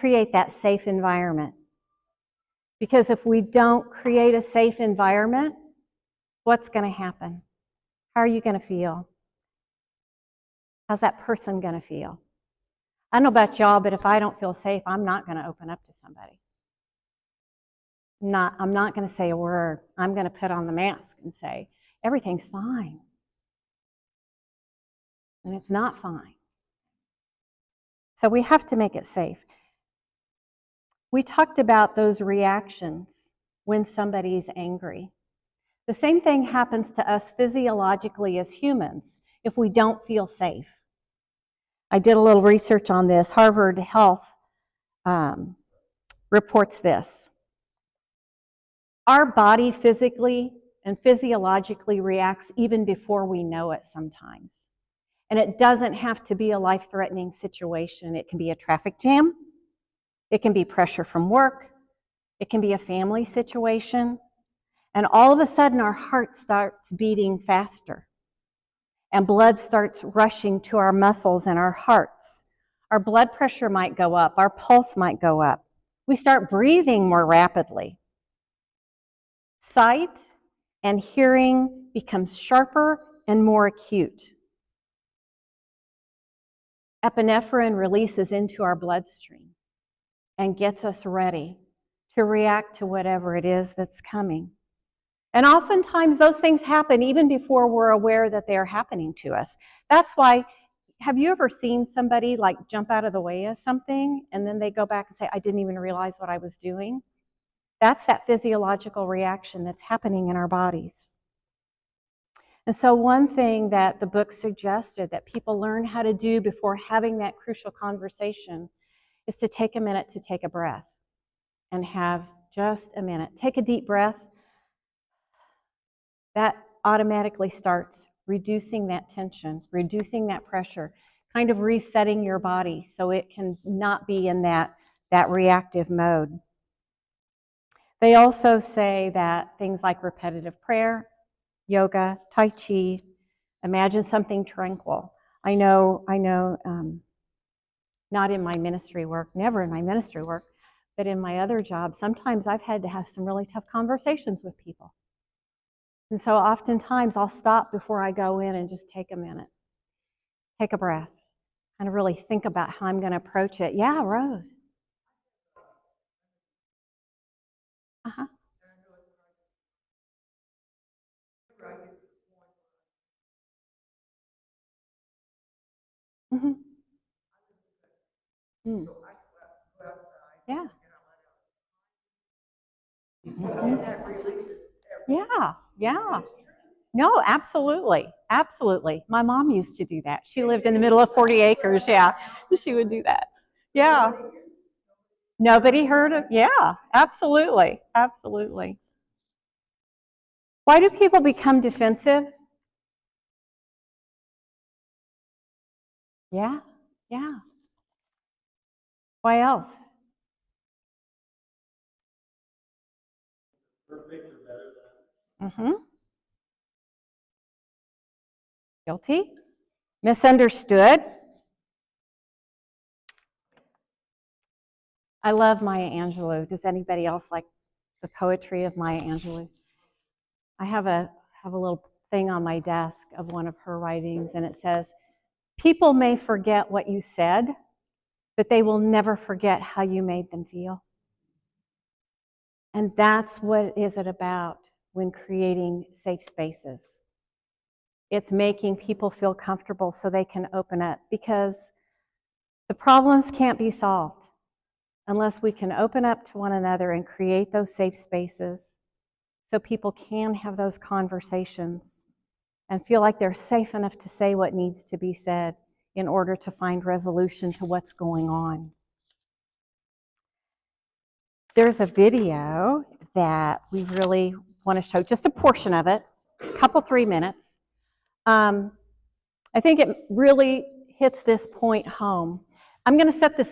create that safe environment. Because if we don't create a safe environment, what's going to happen? How are you going to feel? How's that person going to feel? I don't know about y'all, but if I don't feel safe, I'm not going to open up to somebody. I'm not going to say a word. I'm going to put on the mask and say, everything's fine. And it's not fine. So we have to make it safe. We talked about those reactions when somebody's angry. The same thing happens to us physiologically as humans if we don't feel safe. I did a little research on this. Harvard Health reports this. Our body physically and physiologically reacts even before we know it sometimes. And it doesn't have to be a life-threatening situation. It can be a traffic jam. It can be pressure from work. It can be a family situation. And all of a sudden, our heart starts beating faster. And blood starts rushing to our muscles and our hearts. Our blood pressure might go up. Our pulse might go up. We start breathing more rapidly. Sight and hearing becomes sharper and more acute. Epinephrine releases into our bloodstream and gets us ready to react to whatever it is that's coming. And oftentimes those things happen even before we're aware that they're happening to us. That's why, have you ever seen somebody like jump out of the way of something and then they go back and say, I didn't even realize what I was doing? That's that physiological reaction that's happening in our bodies. And so one thing that the book suggested that people learn how to do before having that crucial conversation is to take a minute to take a breath and have just a minute. Take a deep breath. That automatically starts reducing that tension, reducing that pressure, kind of resetting your body so it can not be in that reactive mode. They also say that things like repetitive prayer, yoga, Tai Chi, imagine something tranquil. I know, not in my ministry work, never in my ministry work, but in my other job, sometimes I've had to have some really tough conversations with people. And so oftentimes I'll stop before I go in and just take a minute, take a breath, and really think about how I'm going to approach it. Yeah, Rose. Uh-huh. Mm-hmm. Mm. Yeah. Mm-hmm. Yeah, yeah. No, absolutely, absolutely. My mom used to do that. She lived in the middle of 40 acres, yeah. She would do that. Yeah. Nobody heard of, yeah, absolutely, absolutely. Why do people become defensive? Yeah, yeah. Why else? Mm-hmm. Guilty? Misunderstood? I love Maya Angelou. Does anybody else like the poetry of Maya Angelou? I have a little thing on my desk of one of her writings, and it says, people may forget what you said, but they will never forget how you made them feel. And that's what is it about when creating safe spaces. It's making people feel comfortable so they can open up, because the problems can't be solved unless we can open up to one another and create those safe spaces so people can have those conversations and feel like they're safe enough to say what needs to be said in order to find resolution to what's going on. There's a video that we really want to show, just a portion of it, a couple, 3 minutes. I think it really hits this point home. I'm going to set this